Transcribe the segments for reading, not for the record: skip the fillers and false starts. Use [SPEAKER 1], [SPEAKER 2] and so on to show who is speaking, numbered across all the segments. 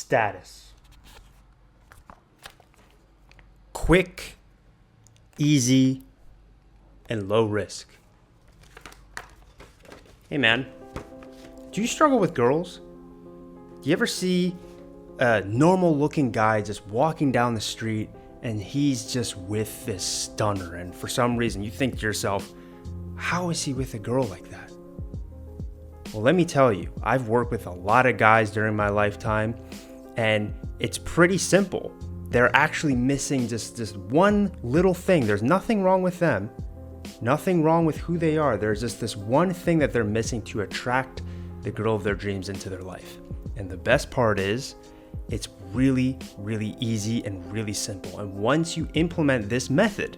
[SPEAKER 1] status. Quick, easy, and low risk. Hey man, do you struggle with girls? Do you ever see a normal looking guy just walking down the street and he's just with this stunner, and for some reason you think to yourself, how is he with a girl like that? Well, let me tell you, I've worked with a lot of guys during my lifetime, and it's pretty simple. They're actually missing just this one little thing. There's nothing wrong with them, nothing wrong with who they are. There's just this one thing that they're missing to attract the girl of their dreams into their life. And the best part is, it's really, really easy and really simple. And once you implement this method,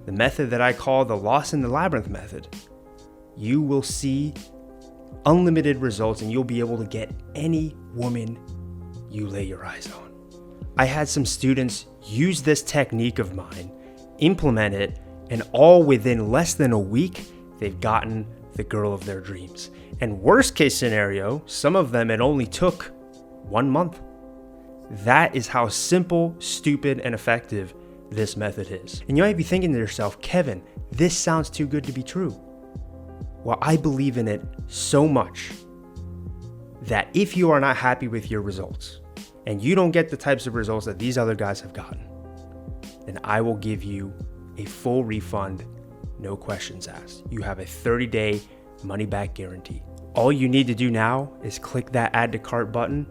[SPEAKER 1] the method that I call the Lost in the Labyrinth method, you will see unlimited results and you'll be able to get any woman you lay your eyes on. I had some students use this technique of mine, implement it, and all within less than a week, they've gotten the girl of their dreams. And worst case scenario, some of them it only took 1 month. That is how simple, stupid, and effective this method is. And you might be thinking to yourself, Kevin, this sounds too good to be true. Well, I believe in it so much that if you are not happy with your results and you don't get the types of results that these other guys have gotten, then I will give you a full refund, no questions asked. You have a 30-day money-back guarantee. All you need to do now is click that add to cart button,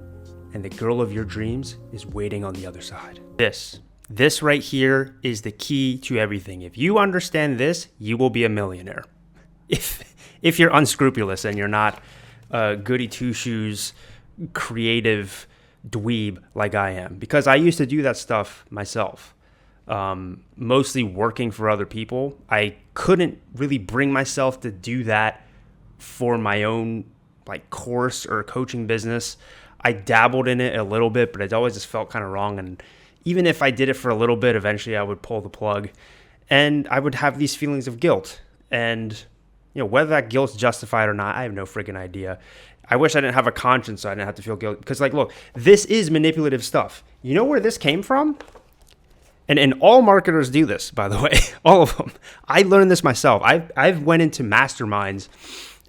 [SPEAKER 1] and the girl of your dreams is waiting on the other side. This right here is the key to everything. If you understand this, you will be a millionaire. If you're unscrupulous and you're not a goody two-shoes creative dweeb like I am, because I used to do that stuff myself, mostly working for other people. I couldn't really bring myself to do that for my own like course or coaching business. I dabbled in it a little bit, but it always just felt kind of wrong. And even if I did it for a little bit, eventually I would pull the plug and I would have these feelings of guilt. And whether that guilt's justified or not, I have no freaking idea. I wish I didn't have a conscience so I didn't have to feel guilty. Because look, this is manipulative stuff. You know where this came from? And all marketers do this, by the way, all of them. I learned this myself. I've went into masterminds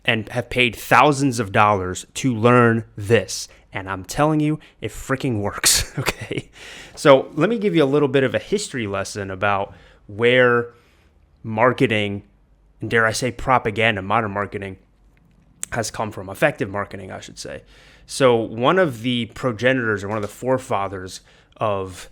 [SPEAKER 1] and have paid thousands of dollars to learn this. And I'm telling you, it freaking works, okay? So let me give you a little bit of a history lesson about where marketing, and dare I say propaganda, modern marketing, has come from. Effective marketing, I should say. So one of the progenitors or one of the forefathers of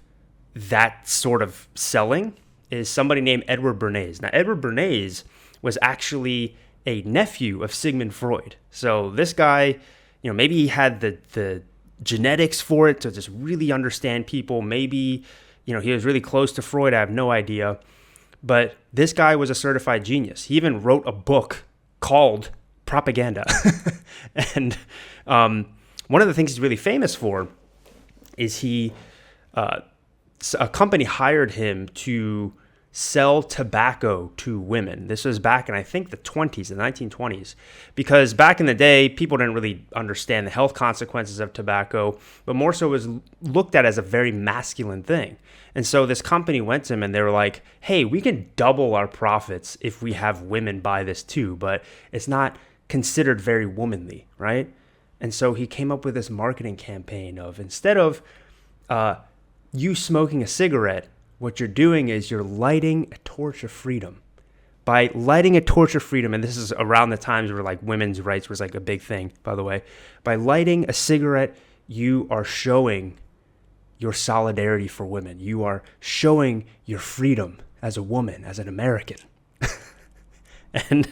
[SPEAKER 1] that sort of selling is somebody named Edward Bernays. Now, Edward Bernays was actually a nephew of Sigmund Freud. So this guy, maybe he had the genetics for it to just really understand people. Maybe, he was really close to Freud. I have no idea. But this guy was a certified genius. He even wrote a book called Propaganda. And one of the things he's really famous for is a company hired him to sell tobacco to women. This was back in, I think, the 1920s, because back in the day, people didn't really understand the health consequences of tobacco, but more so was looked at as a very masculine thing. And so this company went to him and they were like, hey, we can double our profits if we have women buy this too, but it's not considered very womanly, right? And so he came up with this marketing campaign of, instead of you smoking a cigarette, what you're doing is you're lighting a torch of freedom. By lighting a torch of freedom, and this is around the times where like women's rights was like a big thing, by the way. By lighting a cigarette, you are showing your solidarity for women. You are showing your freedom as a woman, as an American. And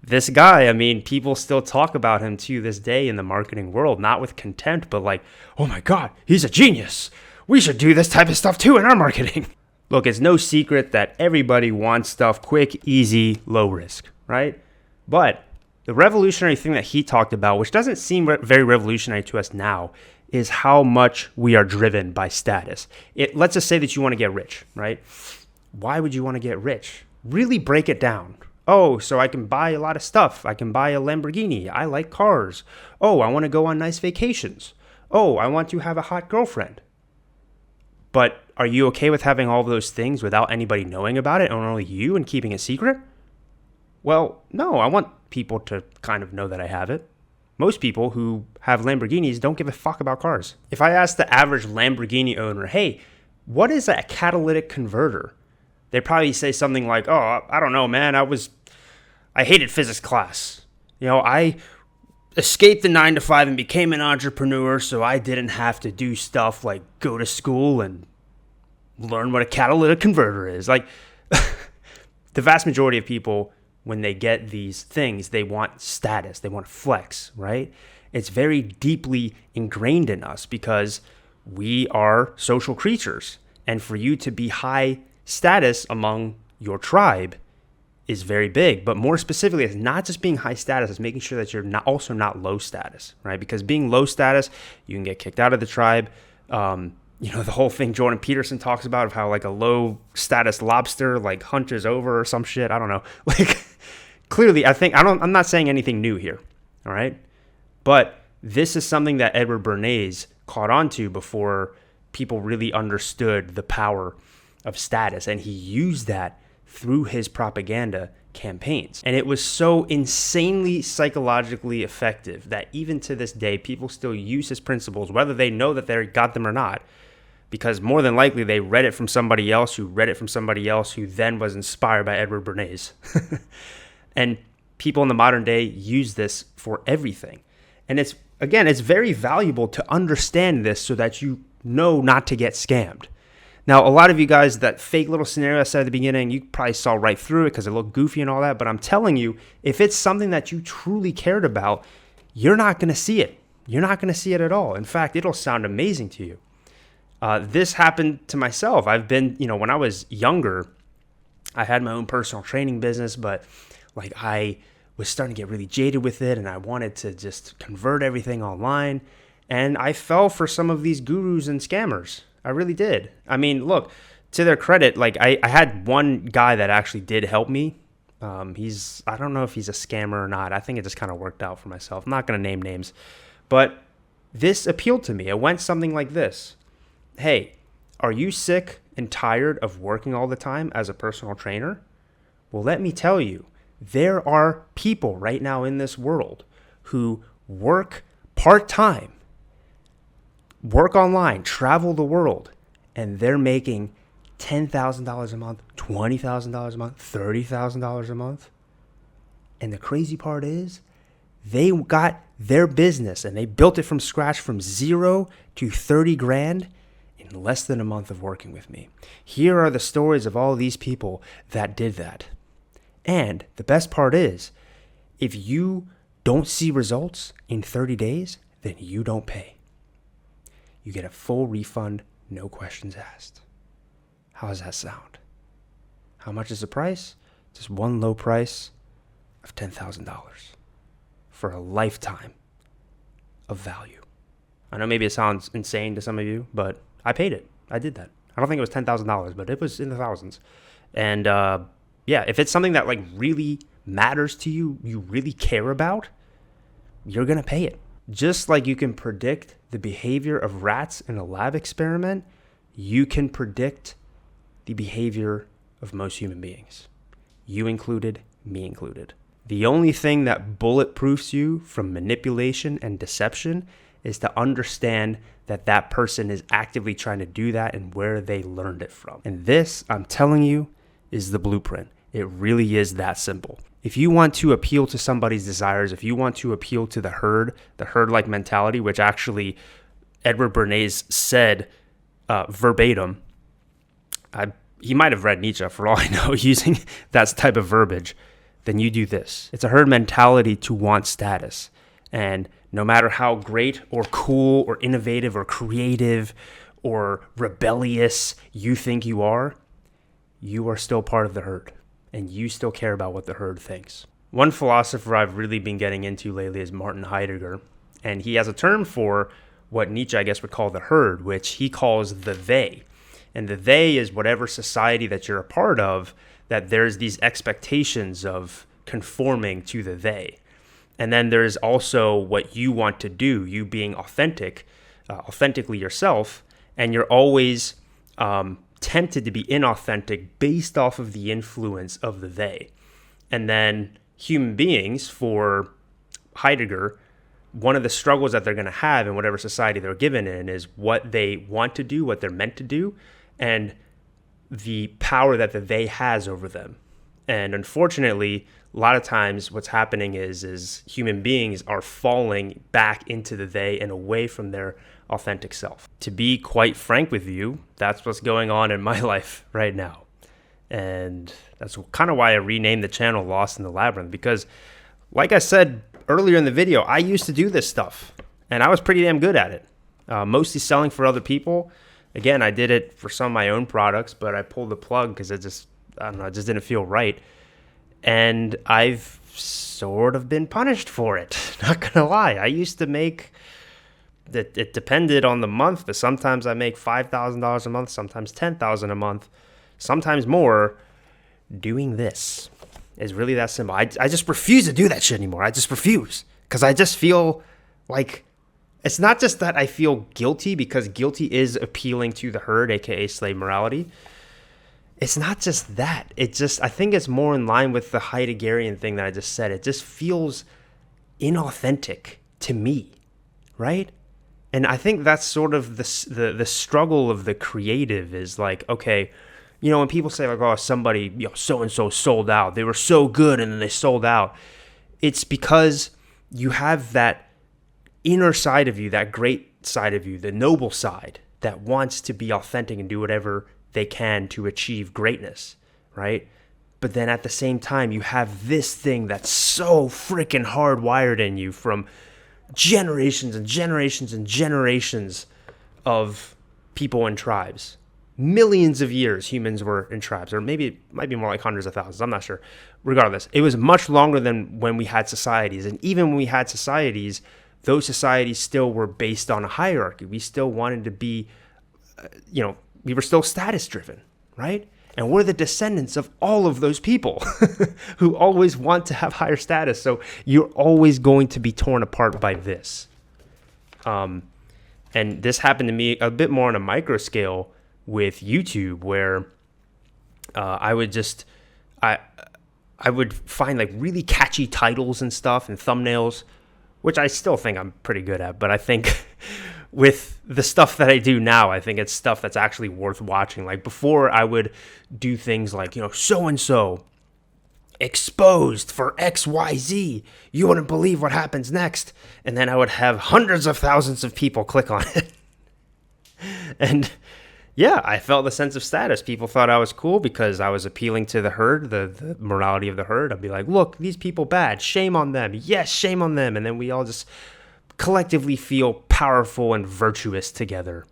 [SPEAKER 1] this guy, people still talk about him to this day in the marketing world, not with contempt, but like, oh my God, he's a genius. We should do this type of stuff too in our marketing. Look, it's no secret that everybody wants stuff quick, easy, low risk, right? But the revolutionary thing that he talked about, which doesn't seem very revolutionary to us now, is how much we are driven by status. Let's just say that you want to get rich, right? Why would you want to get rich? Really break it down. Oh, so I can buy a lot of stuff. I can buy a Lamborghini. I like cars. Oh, I want to go on nice vacations. Oh, I want to have a hot girlfriend. But are you okay with having all of those things without anybody knowing about it, and only you, and keeping it secret? Well, no, I want people to kind of know that I have it. Most people who have Lamborghinis don't give a fuck about cars. If I ask the average Lamborghini owner, hey, what is a catalytic converter? They'd probably say something like, oh, I don't know, man. I hated physics class. I escaped the 9 to 5 and became an entrepreneur, so I didn't have to do stuff like go to school and learn what a catalytic converter is. Like, the vast majority of people, when they get these things, they want status, they want flex, right? It's very deeply ingrained in us because we are social creatures. And for you to be high status among your tribe is very big. But more specifically, it's not just being high status, it's making sure that you're not low status, right? Because being low status, you can get kicked out of the tribe. The whole thing Jordan Peterson talks about of how like a low status lobster like hunches over or some shit. I don't know. Like, clearly, I'm not saying anything new here, all right? But this is something that Edward Bernays caught on to before people really understood the power of status. And he used that through his propaganda campaigns. And it was so insanely psychologically effective that even to this day, people still use his principles, whether they know that they got them or not, because more than likely they read it from somebody else who read it from somebody else who then was inspired by Edward Bernays. And people in the modern day use this for everything. And it's very valuable to understand this so that you know not to get scammed. Now, a lot of you guys, that fake little scenario I said at the beginning, you probably saw right through it because it looked goofy and all that. But I'm telling you, if it's something that you truly cared about, you're not going to see it. You're not going to see it at all. In fact, it'll sound amazing to you. This happened to myself. I've been, when I was younger, I had my own personal training business, but like I was starting to get really jaded with it and I wanted to just convert everything online. And I fell for some of these gurus and scammers. I really did. I mean, look, to their credit, like I had one guy that actually did help me. I don't know if he's a scammer or not. I think it just kind of worked out for myself. I'm not going to name names, but this appealed to me. It went something like this. Hey, are you sick and tired of working all the time as a personal trainer? Well, let me tell you, there are people right now in this world who work part-time, work online, travel the world, and they're making $10,000 a month, $20,000 a month, $30,000 a month. And the crazy part is they got their business and they built it from scratch from 0 to 30 grand in less than a month of working with me. Here are the stories of all these people that did that. And the best part is, if you don't see results in 30 days, then you don't pay. You get a full refund, no questions asked. How does that sound? How much is the price? Just one low price of $10,000 for a lifetime of value. I know maybe it sounds insane to some of you, but I paid it. I did that. I don't think it was $10,000, but it was in the thousands. And if it's something that like really matters to you, you really care about, you're going to pay it. Just like you can predict the behavior of rats in a lab experiment, you can predict the behavior of most human beings. You included, me included. The only thing that bulletproofs you from manipulation and deception is to understand that that person is actively trying to do that and where they learned it from. And this, I'm telling you, is the blueprint. It really is that simple. If you want to appeal to somebody's desires, if you want to appeal to the herd-like mentality, which actually Edward Bernays said verbatim, he might have read Nietzsche for all I know using that type of verbiage, then you do this. It's a herd mentality to want status. And no matter how great or cool or innovative or creative or rebellious you think you are still part of the herd. And you still care about what the herd thinks. One philosopher I've really been getting into lately is Martin Heidegger. And he has a term for what Nietzsche, I guess, would call the herd, which he calls the they. And the they is whatever society that you're a part of, that there's these expectations of conforming to the they. And then there's also what you want to do, you being authentic, authentically yourself, and you're always tempted to be inauthentic based off of the influence of the they. And then human beings, for Heidegger, one of the struggles that they're going to have in whatever society they're given in is what they want to do, what they're meant to do, and the power that the they has over them. And unfortunately, a lot of times what's happening is human beings are falling back into the they and away from their authentic self. To be quite frank with you, that's what's going on in my life right now. And that's kind of why I renamed the channel Lost in the Labyrinth, because like I said earlier in the video, I used to do this stuff and I was pretty damn good at it. Mostly selling for other people. Again, I did it for some of my own products, but I pulled the plug because it just didn't feel right. And I've sort of been punished for it. Not gonna lie. I used to make, it depended on the month, but sometimes I make $5,000 a month, sometimes $10,000 a month, sometimes more, doing this. It's really that simple. I just refuse to do that shit anymore. I just refuse. Because I just feel like, it's not just that I feel guilty, because guilty is appealing to the herd, aka slave morality. It's not just that. I think it's more in line with the Heideggerian thing that I just said. It just feels inauthentic to me, right? And I think that's sort of the struggle of the creative is like, okay, you know, when people say like, oh, somebody, you know, so-and-so sold out. They were so good and then they sold out. It's because you have that inner side of you, that great side of you, the noble side that wants to be authentic and do whatever they can to achieve greatness, right? But then at the same time, you have this thing that's so freaking hardwired in you from generations and generations and generations of people in tribes. Millions of years humans were in tribes, or maybe it might be more like hundreds of thousands. I'm not sure. Regardless, it was much longer than when we had societies. And even when we had societies, those societies still were based on a hierarchy. We still wanted to be, we were still status driven, right? And we're the descendants of all of those people who always want to have higher status. So you're always going to be torn apart by this. And this happened to me a bit more on a micro scale with YouTube, where I would find like really catchy titles and stuff and thumbnails, which I still think I'm pretty good at. But I think with the stuff that I do now, I think it's stuff that's actually worth watching. Like before, I would do things like, so-and-so exposed for XYZ. You wouldn't believe what happens next. And then I would have hundreds of thousands of people click on it. And yeah, I felt a sense of status. People thought I was cool because I was appealing to the herd, the morality of the herd. I'd be like, look, these people bad. Shame on them. Yes, shame on them. And then we all just collectively feel powerful and virtuous together.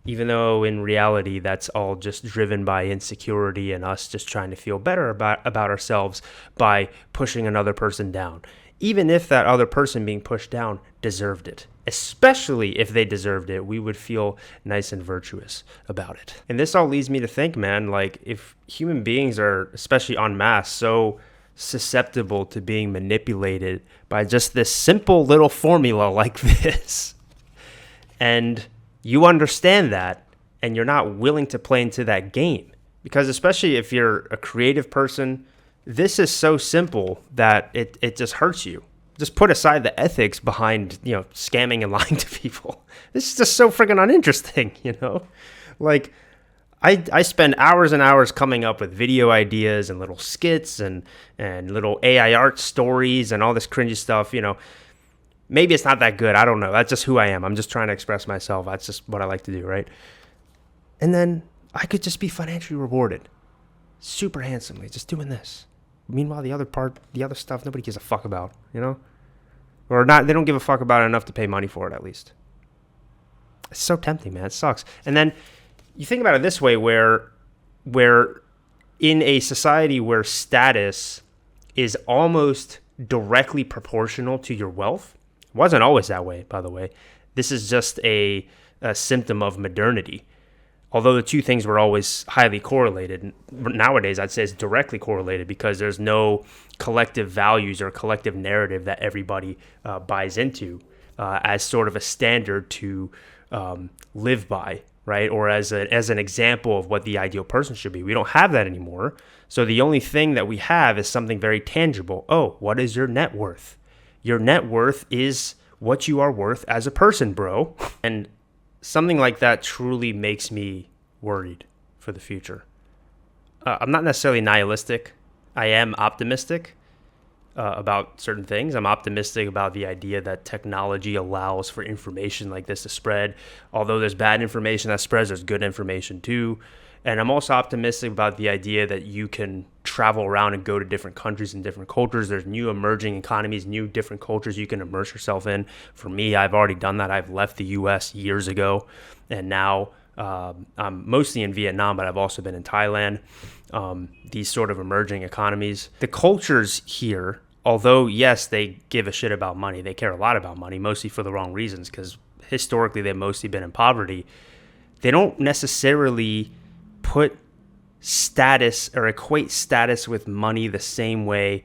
[SPEAKER 1] Even though in reality, that's all just driven by insecurity and us just trying to feel better about ourselves by pushing another person down. Even if that other person being pushed down deserved it. Especially if they deserved it, we would feel nice and virtuous about it. And this all leads me to think, man, like if human beings are, especially en masse, so susceptible to being manipulated by just this simple little formula like this, and you understand that, and you're not willing to play into that game, because especially if you're a creative person, this is so simple that it just hurts you. Just put aside the ethics behind, scamming and lying to people. This is just so freaking uninteresting, Like, I spend hours and hours coming up with video ideas and little skits and little AI art stories and all this cringy stuff, Maybe it's not that good. I don't know. That's just who I am. I'm just trying to express myself. That's just what I like to do, right? And then I could just be financially rewarded super handsomely just doing this. Meanwhile, the other stuff, nobody gives a fuck about, Or not, they don't give a fuck about it enough to pay money for it, at least. It's so tempting, man. It sucks. And then you think about it this way, where in a society where status is almost directly proportional to your wealth, it wasn't always that way, by the way. This is just a symptom of modernity. Although the two things were always highly correlated, nowadays I'd say it's directly correlated because there's no collective values or collective narrative that everybody buys into. as sort of a standard to live by, right? Or as an example of what the ideal person should be. We don't have that anymore. So the only thing that we have is something very tangible. Oh, what is your net worth? Your net worth is what you are worth as a person, bro. And something like that truly makes me worried for the future. I'm not necessarily nihilistic. I am optimistic about certain things. I'm optimistic about the idea that technology allows for information like this to spread. Although there's bad information that spreads, there's good information too. And I'm also optimistic about the idea that you can travel around and go to different countries and different cultures. There's new emerging economies, new different cultures you can immerse yourself in. For me, I've already done that. I've left the U.S. years ago, and now I'm mostly in Vietnam, but I've also been in Thailand. These sort of emerging economies. The cultures here, although, yes, they give a shit about money. They care a lot about money, mostly for the wrong reasons, because historically they've mostly been in poverty. They don't necessarily put status or equate status with money the same way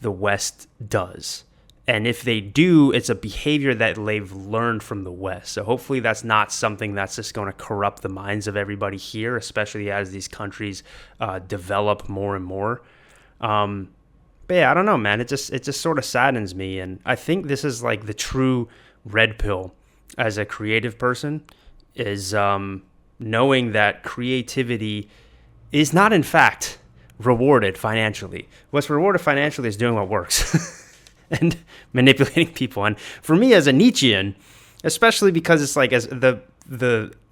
[SPEAKER 1] the West does. And if they do, it's a behavior that they've learned from the West. So hopefully that's not something that's just going to corrupt the minds of everybody here, especially as these countries develop more and more. But yeah, I don't know, man. It just sort of saddens me. And I think this is like the true red pill as a creative person is knowing that creativity is not, in fact, rewarded financially. What's rewarded financially is doing what works and manipulating people. And for me, as a Nietzschean, especially because it's like as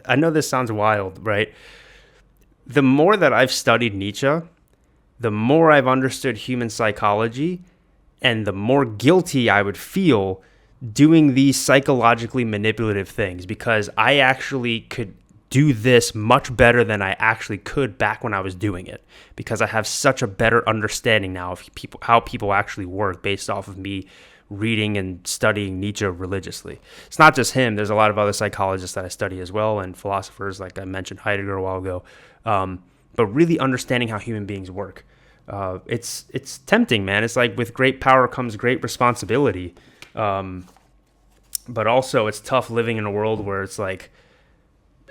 [SPEAKER 1] I know this sounds wild, right? The more that I've studied Nietzsche, the more I've understood human psychology, and the more guilty I would feel doing these psychologically manipulative things, because I actually could do this much better than I actually could back when I was doing it, because I have such a better understanding now of how people actually work based off of me reading and studying Nietzsche religiously. It's not just him. There's a lot of other psychologists that I study as well, and philosophers like I mentioned Heidegger a while ago. But really understanding how human beings work. It's tempting, man. It's like with great power comes great responsibility. But also it's tough living in a world where it's like,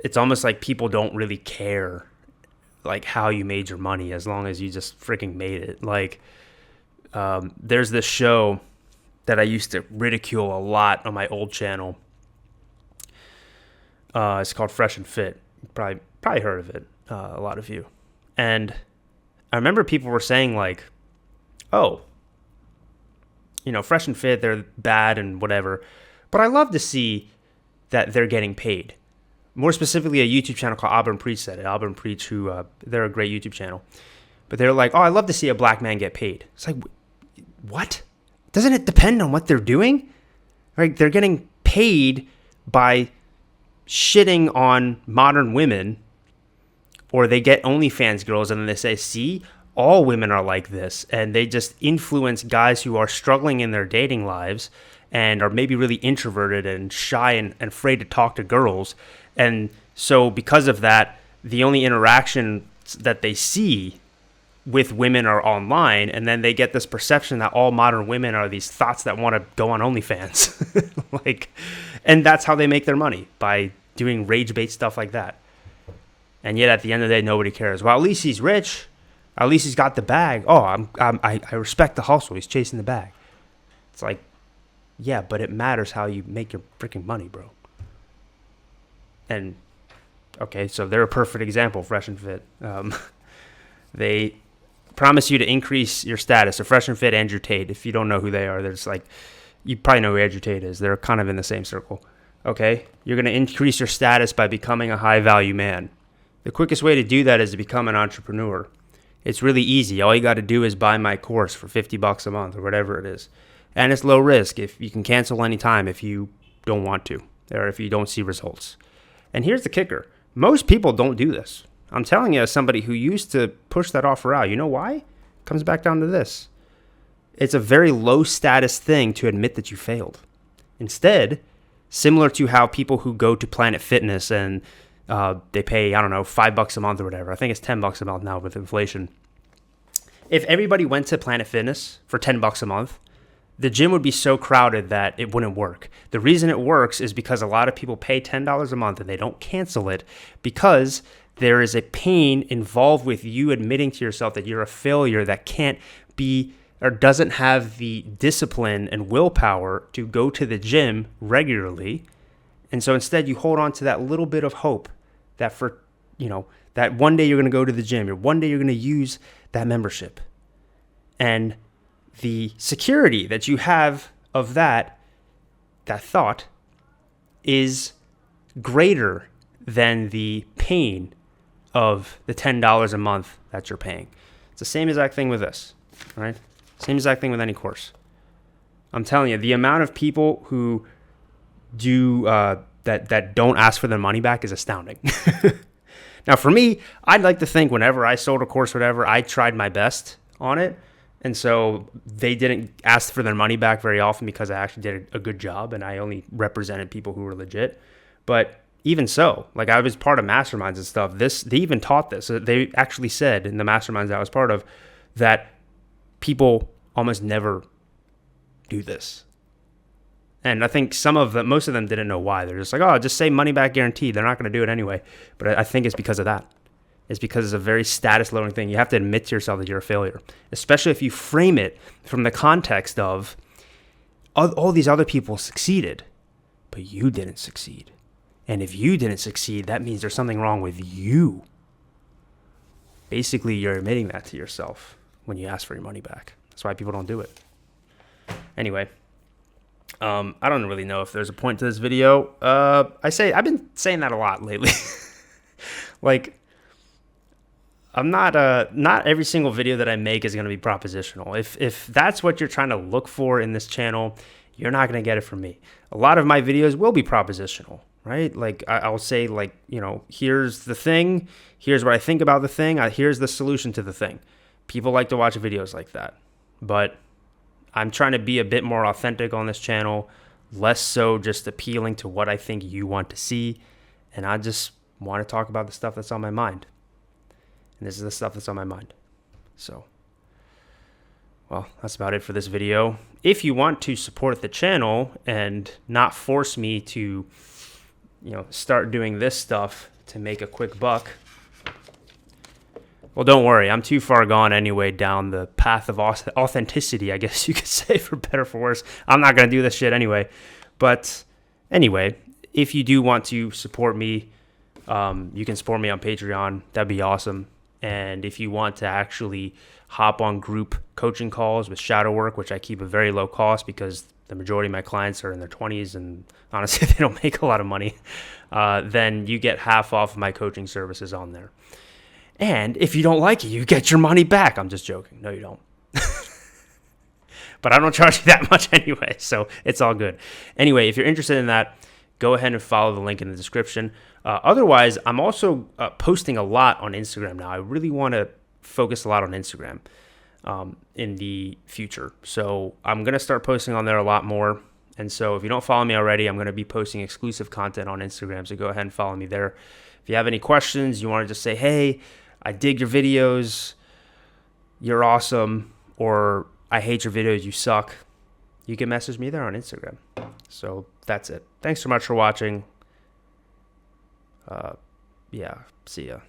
[SPEAKER 1] it's almost like people don't really care like how you made your money as long as you just freaking made it. Like, there's this show that I used to ridicule a lot on my old channel. It's called Fresh and Fit. Probably heard of it, a lot of you. And I remember people were saying like, oh, Fresh and Fit, they're bad and whatever. But I love to see that they're getting paid. More specifically, a YouTube channel called Auburn Preach said it. Auburn Preach, who they're a great YouTube channel. But they're like, oh, I love to see a black man get paid. It's like, what? Doesn't it depend on what they're doing? Right? They're getting paid by shitting on modern women, or they get OnlyFans girls and then they say, see, all women are like this. And they just influence guys who are struggling in their dating lives and are maybe really introverted and shy and afraid to talk to girls. And so because of that, the only interaction that they see with women are online, and then they get this perception that all modern women are these thoughts that want to go on OnlyFans. And that's how they make their money, by doing rage bait stuff like that. And yet at the end of the day, nobody cares. Well, at least he's rich. At least he's got the bag. Oh, I respect the hustle. He's chasing the bag. It's like, yeah, but it matters how you make your freaking money, bro. And, okay, so they're a perfect example, Fresh and Fit. They promise you to increase your status. So Fresh and Fit, Andrew Tate, if you don't know who they are, there's like, you probably know who Andrew Tate is. They're kind of in the same circle. Okay, you're going to increase your status by becoming a high-value man. The quickest way to do that is to become an entrepreneur. It's really easy. All you got to do is buy my course for $50 a month or whatever it is. And it's low risk. If you can cancel anytime if you don't want to, or if you don't see results. And here's the kicker. Most people don't do this. I'm telling you, as somebody who used to push that offer out, you know why? It comes back down to this. It's a very low status thing to admit that you failed. Instead, similar to how people who go to Planet Fitness and they pay, I don't know, $5 a month or whatever. I think it's $10 a month now with inflation. If everybody went to Planet Fitness for $10 a month, the gym would be so crowded that it wouldn't work. The reason it works is because a lot of people pay $10 a month and they don't cancel it because there is a pain involved with you admitting to yourself that you're a failure that can't be or doesn't have the discipline and willpower to go to the gym regularly. And so instead you hold on to that little bit of hope that that one day you're going to go to the gym, or one day you're going to use that membership. And the security that you have of that thought is greater than the pain of the $10 a month that you're paying. It's the same exact thing with this, right? Same exact thing with any course. I'm telling you, the amount of people who do that don't ask for their money back is astounding. Now, for me, I'd like to think whenever I sold a course, whatever, I tried my best on it. And so they didn't ask for their money back very often because I actually did a good job and I only represented people who were legit. But even so, like I was part of masterminds and stuff. They even taught this. They actually said in the masterminds that I was part of that people almost never do this. And I think most of them didn't know why. They're just like, oh, just say money back guaranteed. They're not going to do it anyway. But I think it's because of that. It's because it's a very status lowering thing. You have to admit to yourself that you're a failure, especially if you frame it from the context of all these other people succeeded, but you didn't succeed. And if you didn't succeed, that means there's something wrong with you. Basically, you're admitting that to yourself when you ask for your money back. That's why people don't do it. Anyway, I don't really know if there's a point to this video. I've been saying that a lot lately. Like, I'm not every single video that I make is going to be propositional. If that's what you're trying to look for in this channel, you're not going to get it from me. A lot of my videos will be propositional, right? Like I'll say like, here's the thing, here's what I think about the thing, here's the solution to the thing. People like to watch videos like that. But I'm trying to be a bit more authentic on this channel, less so just appealing to what I think you want to see. And I just want to talk about the stuff that's on my mind. And this is the stuff that's on my mind. So, well, that's about it for this video. If you want to support the channel and not force me to, start doing this stuff to make a quick buck, well, don't worry. I'm too far gone anyway down the path of authenticity, I guess you could say, for better or for worse. I'm not going to do this shit anyway. But anyway, if you do want to support me, you can support me on Patreon. That'd be awesome. And if you want to actually hop on group coaching calls with shadow work, which I keep at very low cost because the majority of my clients are in their 20s and honestly, they don't make a lot of money, then you get half off of my coaching services on there. And if you don't like it, you get your money back. I'm just joking. No, you don't. But I don't charge you that much anyway, so it's all good. Anyway, if you're interested in that, go ahead and follow the link in the description. Otherwise, I'm also posting a lot on Instagram now. I really want to focus a lot on Instagram in the future. So I'm going to start posting on there a lot more. And so if you don't follow me already, I'm going to be posting exclusive content on Instagram. So go ahead and follow me there. If you have any questions, you want to just say, hey, I dig your videos, you're awesome, or I hate your videos, you suck, you can message me there on Instagram. So that's it. Thanks so much for watching. Yeah, see ya.